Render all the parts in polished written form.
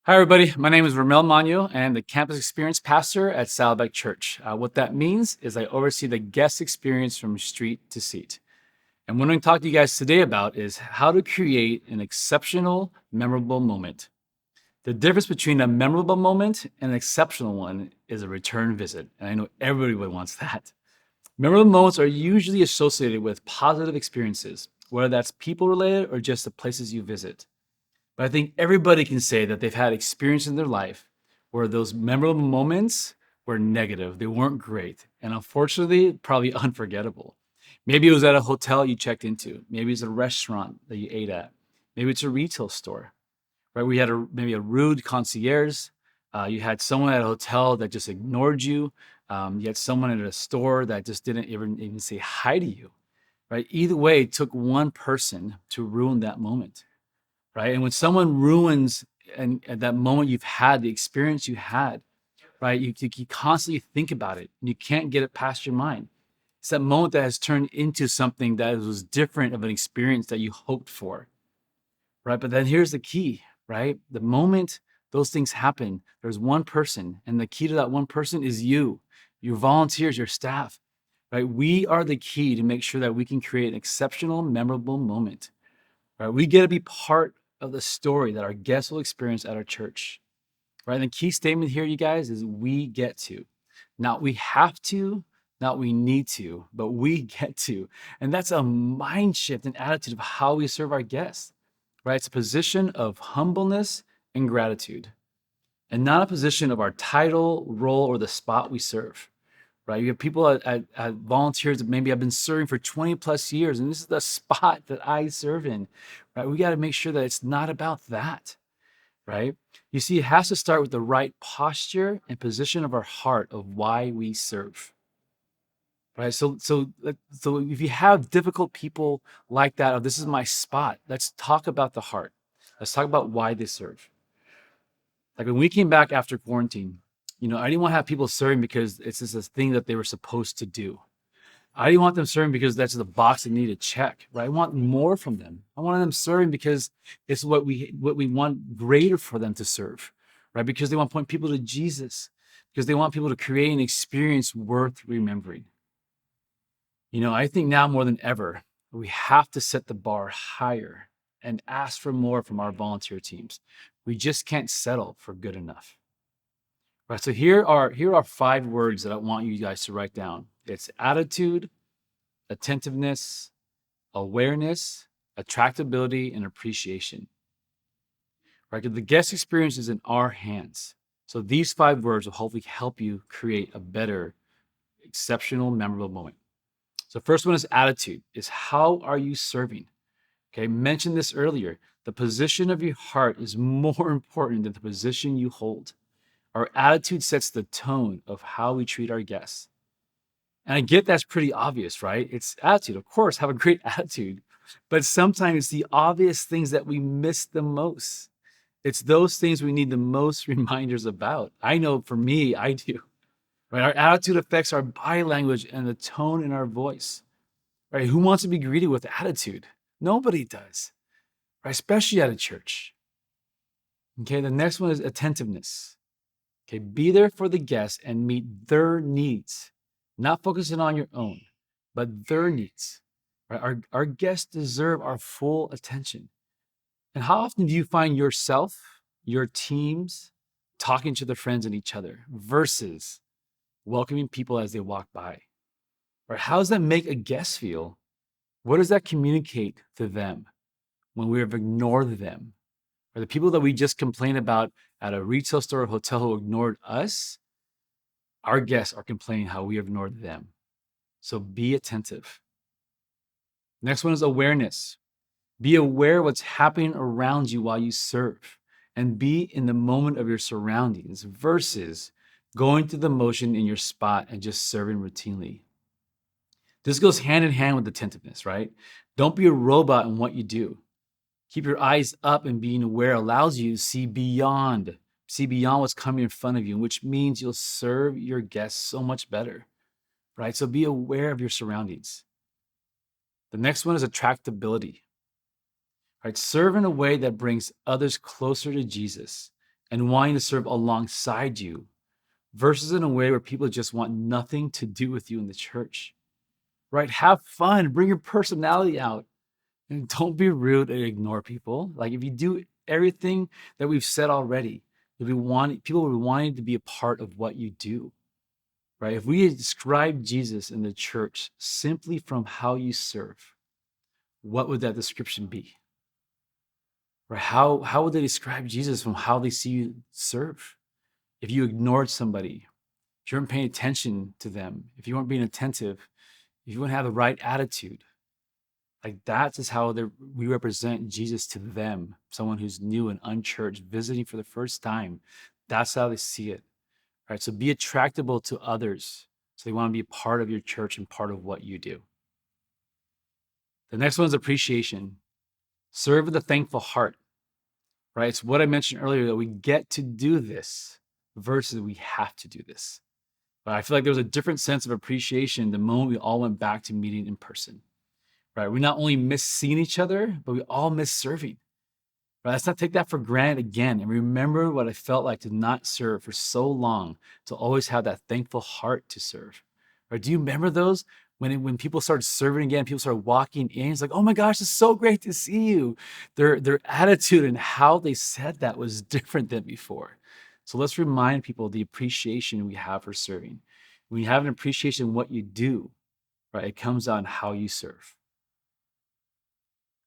Hi, everybody. My name is Rommel Manio, and I'm the campus experience pastor at Saddleback Church. What that means is I oversee the guest experience from street to seat. And what I'm going to talk to you guys today about is how to create an exceptional, memorable moment. The difference between a memorable moment and an exceptional one is a return visit. And I know everybody wants that. Memorable moments are usually associated with positive experiences, whether that's people related or just the places you visit. But I think everybody can say that they've had experience in their life where those memorable moments were negative. They weren't great. And unfortunately, probably unforgettable. Maybe it was at a hotel you checked into. Maybe it's a restaurant that you ate at. Maybe it's a retail store, right? We had maybe a rude concierge. You had someone at a hotel that just ignored you. You had someone at a store that just didn't even say hi to you, right? Either way, it took one person to ruin that moment, right? And when someone ruins and at that moment you've had the experience you had, right? You constantly think about it and you can't get it past your mind. It's that moment that has turned into something that was different of an experience that you hoped for, right? But then here's the key, right? The moment those things happen, there's one person, and the key to that one person is you, your volunteers, your staff, right? We are the key to make sure that we can create an exceptional, memorable moment, right? We get to be part of the story that our guests will experience at our church, right? And the key statement here, you guys, is we get to. Not we have to, not we need to, but we get to. And that's a mind shift and attitude of how we serve our guests, right? It's a position of humbleness and gratitude, and not a position of our title, role, or the spot we serve, right? You have people at volunteers that maybe have been serving for 20 plus years, and this is the spot that I serve in, right? We got to make sure that it's not about that, right? You see, it has to start with the right posture and position of our heart of why we serve, right? So if you have difficult people like that, oh, this is my spot. Let's talk about the heart. Let's talk about why they serve. Like when we came back after quarantine, I didn't want to have people serving because it's just a thing that they were supposed to do. I didn't want them serving because that's the box they need to check, right? I want more from them. I want them serving because it's what we want greater for them to serve, right? Because they want to point people to Jesus, because they want people to create an experience worth remembering. I think now more than ever, we have to set the bar higher and ask for more from our volunteer teams. We just can't settle for good enough. Right. So here are 5 words that I want you guys to write down. It's attitude, attentiveness, awareness, attractability, and appreciation. Right? 'Cause the guest experience is in our hands. So these 5 words will hopefully help you create a better, exceptional, memorable moment. So first one is attitude, is how are you serving? Okay, mentioned this earlier. The position of your heart is more important than the position you hold. Our attitude sets the tone of how we treat our guests. And I get that's pretty obvious, right? It's attitude. Of course, have a great attitude. But sometimes it's the obvious things that we miss the most. It's those things we need the most reminders about. I know for me, I do. Right? Our attitude affects our body language and the tone in our voice. Right? Who wants to be greeted with attitude? Nobody does. Right? Especially at a church. Okay, the next one is attentiveness. Okay, be there for the guests and meet their needs, not focusing on your own, but their needs. Right? Our guests deserve our full attention. And how often do you find yourself, your teams, talking to their friends and each other versus welcoming people as they walk by? Right? How does that make a guest feel? What does that communicate to them when we have ignored them? Or the people that we just complained about at a retail store or hotel who ignored us, our guests are complaining how we ignored them. So be attentive. Next one is awareness. Be aware of what's happening around you while you serve, and be in the moment of your surroundings versus going through the motion in your spot and just serving routinely. This goes hand in hand with attentiveness, right? Don't be a robot in what you do. Keep your eyes up, and being aware allows you to see beyond what's coming in front of you, which means you'll serve your guests so much better, right? So be aware of your surroundings. The next one is attractability, right? Serve in a way that brings others closer to Jesus and wanting to serve alongside you versus in a way where people just want nothing to do with you in the church, right? Have fun, bring your personality out, and don't be rude and ignore people. Like if you do everything that we've said already, people will be wanting to be a part of what you do, right? If we describe Jesus in the church simply from how you serve, what would that description be? Right? How would they describe Jesus from how they see you serve? If you ignored somebody, if you weren't paying attention to them, if you weren't being attentive, if you wouldn't have the right attitude, like that is how we represent Jesus to them, someone who's new and unchurched, visiting for the first time. That's how they see it, right? So be attractable to others. So they want to be a part of your church and part of what you do. The next one is appreciation. Serve with a thankful heart, right? It's what I mentioned earlier that we get to do this versus we have to do this. But I feel like there was a different sense of appreciation the moment we all went back to meeting in person, right? We not only miss seeing each other, but we all miss serving, right? Let's not take that for granted again and remember what it felt like to not serve for so long, to always have that thankful heart to serve. Right? Do you remember those? When people started serving again, people started walking in, it's like, oh my gosh, it's so great to see you. Their attitude and how they said that was different than before. So let's remind people the appreciation we have for serving. When you have an appreciation in what you do, right, it comes on how you serve.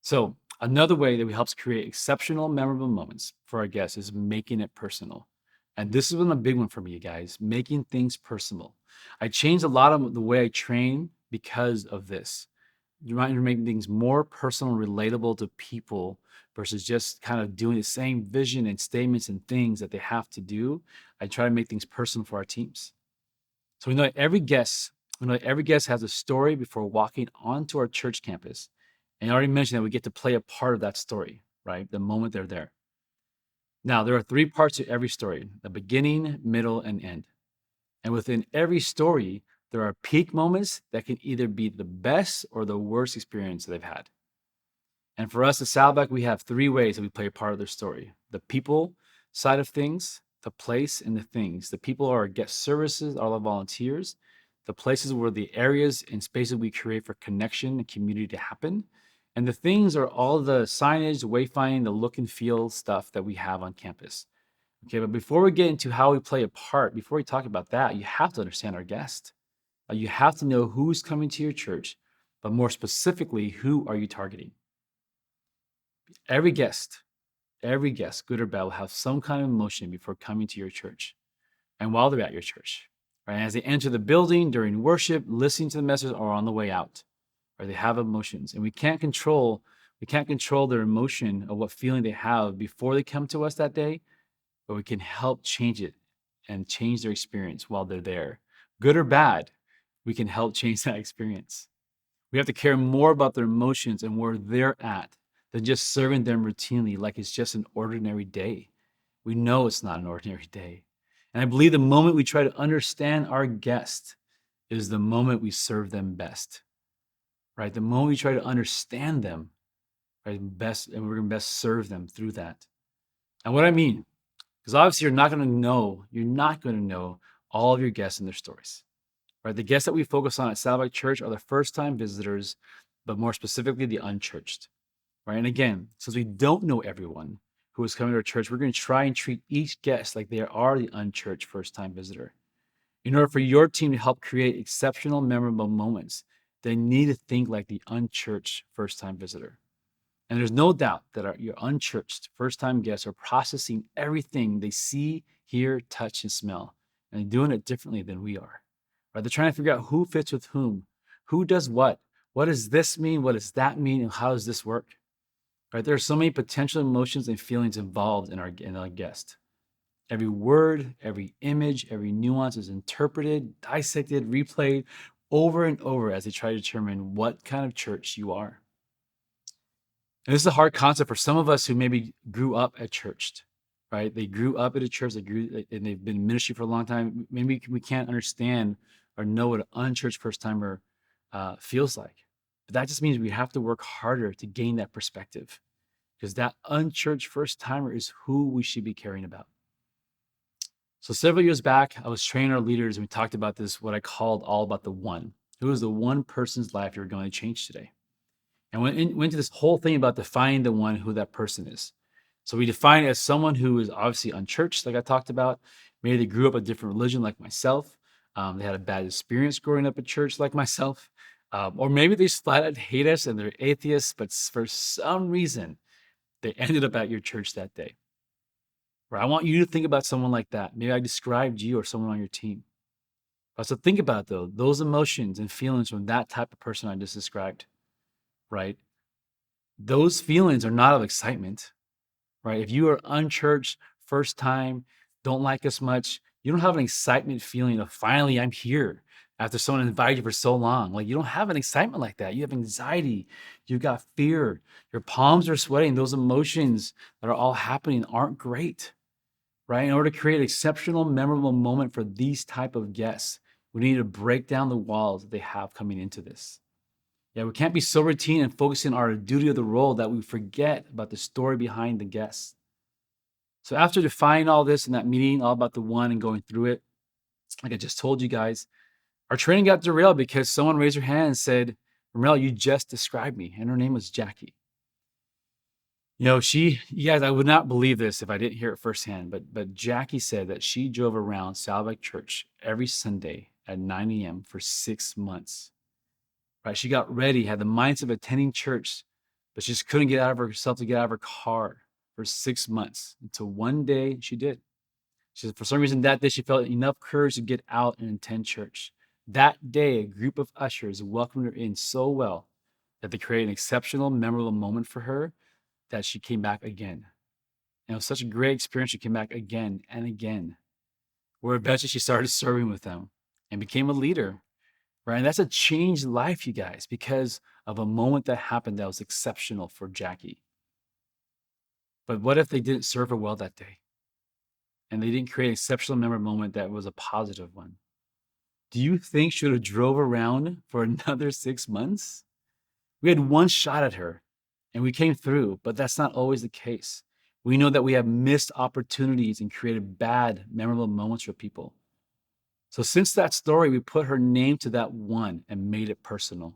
So another way that we helps create exceptional, memorable moments for our guests is making it personal. And this is one a big one for me, guys, making things personal. I changed a lot of the way I train because of this. You might make things more personal and relatable to people versus just kind of doing the same vision and statements and things that they have to do. I try to make things personal for our teams. So we know that every guest has a story before walking onto our church campus. And I already mentioned that we get to play a part of that story, right? The moment they're there. Now, there are three parts to every story: the beginning, middle, and end. And within every story, there are peak moments that can either be the best or the worst experience that they've had. And for us at Saddleback, we have three ways that we play a part of their story: the people side of things, the place, and the things. The people are our guest services, all the volunteers. The places were the areas and spaces we create for connection and community to happen. And the things are all the signage, wayfinding, the look and feel stuff that we have on campus. Okay, but before we get into how we play a part, before we talk about that, you have to understand our guest. You have to know who's coming to your church, but more specifically, who are you targeting? Every guest, every guest, good or bad, will have some kind of emotion before coming to your church and while they're at your church. Right? As they enter the building during worship, listening to the message, or on the way out, or they have emotions. And we can't control their emotion of what feeling they have before they come to us that day, but we can help change it and change their experience while they're there. Good or bad, we can help change that experience. We have to care more about their emotions and where they're at than just serving them routinely like it's just an ordinary day. We know it's not an ordinary day. And I believe the moment we try to understand our guest is the moment we serve them best, right? The moment we try to understand them, right, best, and we're going to best serve them through that. And what I mean, because obviously you're not going to know all of your guests and their stories. Right? The guests that we focus on at Saddleback Church are the first-time visitors, but more specifically, the unchurched. Right? And again, since we don't know everyone who is coming to our church, we're going to try and treat each guest like they are the unchurched first-time visitor. In order for your team to help create exceptional, memorable moments, they need to think like the unchurched first-time visitor. And there's no doubt that your unchurched first-time guests are processing everything they see, hear, touch, and smell, and doing it differently than we are. Right? They're trying to figure out who fits with whom, who does what does this mean, what does that mean, and how does this work? Right? There are so many potential emotions and feelings involved in our guest. Every word, every image, every nuance is interpreted, dissected, replayed over and over as they try to determine what kind of church you are. And this is a hard concept for some of us who maybe grew up at church, right? They grew up at a church, and they've been in ministry for a long time. Maybe we can't understand or know what an unchurched first timer feels like. But that just means we have to work harder to gain that perspective, because that unchurched first timer is who we should be caring about. So several years back, I was training our leaders and we talked about this, what I called all about the one. Who is the one person's life you're going to change today? And went into this whole thing about defining the one, who that person is. So we define it as someone who is obviously unchurched, like I talked about. Maybe they grew up a different religion, like myself. They had a bad experience growing up at church, like myself. Or maybe they just flat out hate us and they're atheists, but for some reason, they ended up at your church that day. Right? I want you to think about someone like that. Maybe I described you or someone on your team. So think about though those emotions and feelings from that type of person I just described, right? Those feelings are not of excitement, right? If you are unchurched, first time, don't like us much, you don't have an excitement feeling of finally I'm here after someone invited you for so long. Like you don't have an excitement like that. You have anxiety, you've got fear, your palms are sweating. Those emotions that are all happening aren't great, right? In order to create an exceptional, memorable moment for these type of guests, we need to break down the walls that they have coming into this. Yeah, we can't be so routine and focusing on our duty of the role that we forget about the story behind the guests. So after defining all this in that meeting, all about the one and going through it, like I just told you guys, our training got derailed because someone raised her hand and said, Rommel, you just described me. And her name was Jackie. You guys, I would not believe this if I didn't hear it firsthand, but Jackie said that she drove around Saddleback Church every Sunday at 9 a.m. for 6 months. Right? She got ready, had the mindset of attending church, but she just couldn't get out of herself to get out of her car for 6 months until one day she did. She said for some reason that day she felt enough courage to get out and attend church. That day, a group of ushers welcomed her in so well that they created an exceptional, memorable moment for her that she came back again. And it was such a great experience. She came back again and again, where eventually she started serving with them and became a leader. Right. And that's a changed life, you guys, because of a moment that happened that was exceptional for Jackie. But what if they didn't serve her well that day and they didn't create an exceptional memorable moment that was a positive one? Do you think she would have drove around for another 6 months? We had one shot at her and we came through, but that's not always the case. We know that we have missed opportunities and created bad, memorable moments for people. So since that story, we put her name to that one and made it personal.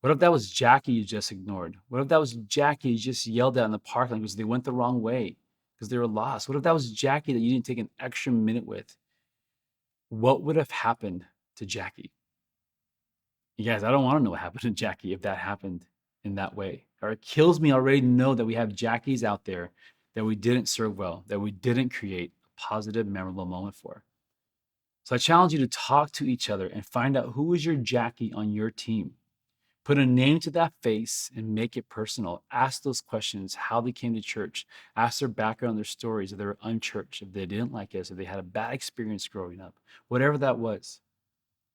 What if that was Jackie you just ignored? What if that was Jackie you just yelled at in the parking lot because they went the wrong way, because they were lost? What if that was Jackie that you didn't take an extra minute with? What would have happened to Jackie? You guys, I don't want to know what happened to Jackie if that happened in that way. Or it kills me already to know that we have Jackies out there that we didn't serve well, that we didn't create a positive, memorable moment for. So I challenge you to talk to each other and find out who is your Jackie on your team. Put a name to that face and make it personal. Ask those questions, how they came to church. Ask their background, their stories, if they were unchurched, if they didn't like us, if they had a bad experience growing up, whatever that was.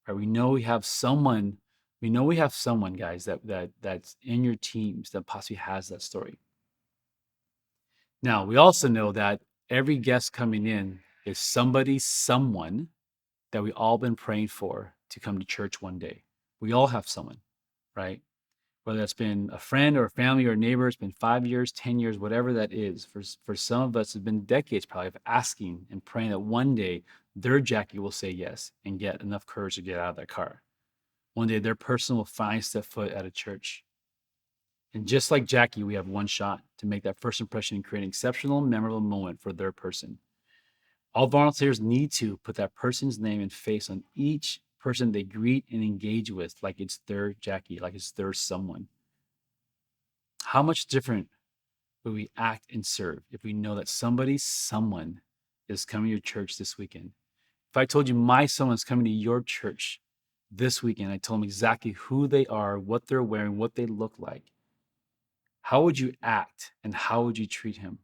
Right? We have someone, guys, that's in your teams that possibly has that story. Now, we also know that every guest coming in is someone that we all been praying for to come to church one day. We all have someone, right? Whether that's been a friend or a family or a neighbor, it's been 5 years, 10 years, whatever that is. For some of us, it's been decades probably of asking and praying that one day their Jackie will say yes and get enough courage to get out of that car. One day their person will finally step foot at a church. And just like Jackie, we have one shot to make that first impression and create an exceptional, memorable moment for their person. All volunteers need to put that person's name and face on each person they greet and engage with, like it's their Jackie, like it's their someone. How much different would we act and serve if we know that someone is coming to your church this weekend? If I told you my someone's coming to your church this weekend, I told them exactly who they are, what they're wearing, what they look like, how would you act and how would you treat him?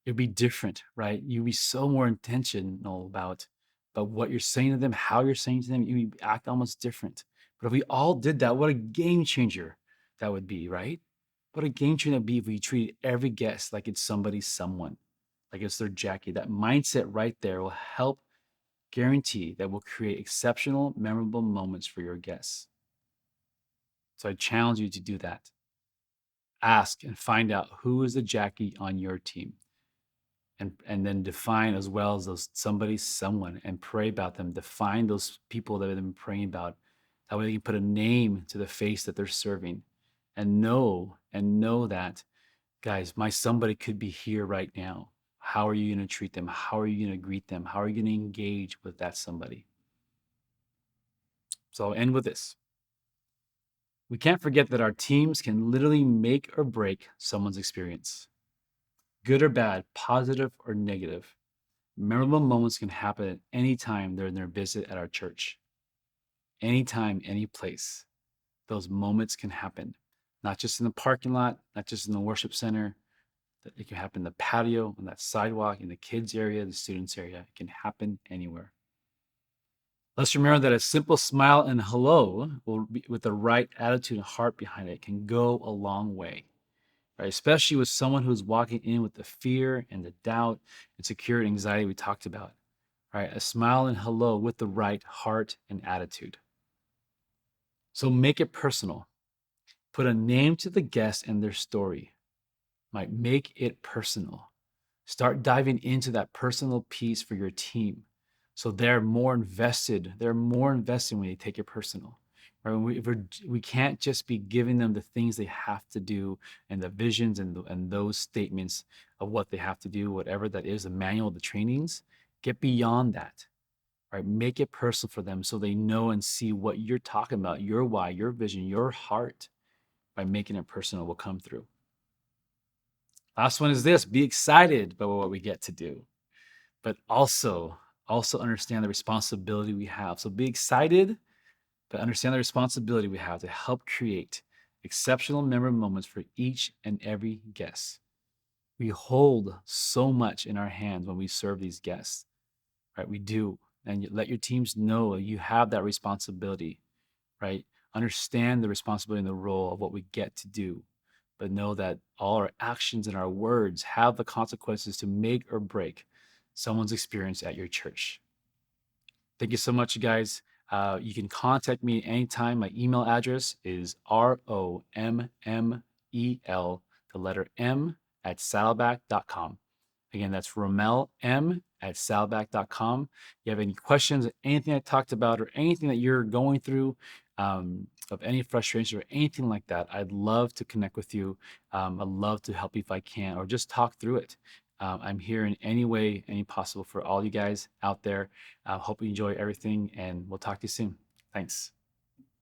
It'd be different, right? You'd be so more intentional about what you're saying to them, how you're saying to them. You act almost different. But if we all did that, what a game changer that would be, right? What a game changer that'd be if we treated every guest like it's someone, like it's their Jackie. That mindset right there will help guarantee that we'll create exceptional, memorable moments for your guests. So I challenge you to do that. Ask and find out who is the Jackie on your team. and then define as well as those somebody, someone, and pray about them. Define those people that they've been praying about. That way, you can put a name to the face that they're serving, and know that, guys, my somebody could be here right now. How are you going to treat them? How are you going to greet them? How are you going to engage with that somebody? So I'll end with this. We can't forget that our teams can literally make or break someone's experience, good or bad, positive or negative. Memorable moments can happen at any time during their visit at our church. Anytime, any place. Those moments can happen. Not just in the parking lot, not just in the worship center. It can happen in the patio, on that sidewalk, in the kids' area, the students' area. It can happen anywhere. Let's remember that a simple smile and hello with the right attitude and heart behind it can go a long way, right? Especially with someone who's walking in with the fear and the doubt, insecurity, and anxiety we talked about, right? A smile and hello with the right heart and attitude. So make it personal. Put a name to the guest and their story. Right? Make it personal. Start diving into that personal piece for your team. So they're more invested. They're more invested when you take it personal. Right? We can't just be giving them the things they have to do and the visions and those statements of what they have to do, whatever that is, the manual, the trainings. Get beyond that. Right? Make it personal for them so they know and see what you're talking about, your why, your vision, your heart. By making it personal will come through. Last one is this: be excited about what we get to do, but also understand the responsibility we have. So be excited, but understand the responsibility we have to help create exceptional memorable moments for each and every guest. We hold so much in our hands when we serve these guests, right? We do. And you let your teams know you have that responsibility, right? Understand the responsibility and the role of what we get to do, but know that all our actions and our words have the consequences to make or break someone's experience at your church. Thank you so much, you guys. You can contact me anytime. My email address is ROMMEL, the letter M, at saddleback.com. Again, that's Rommel M at saddleback.com. If you have any questions, anything I talked about, or anything that you're going through, of any frustration or anything like that, I'd love to connect with you. I'd love to help you if I can, or just talk through it. I'm here in any way, any possible for all you guys out there. Hope you enjoy everything, and we'll talk to you soon. Thanks.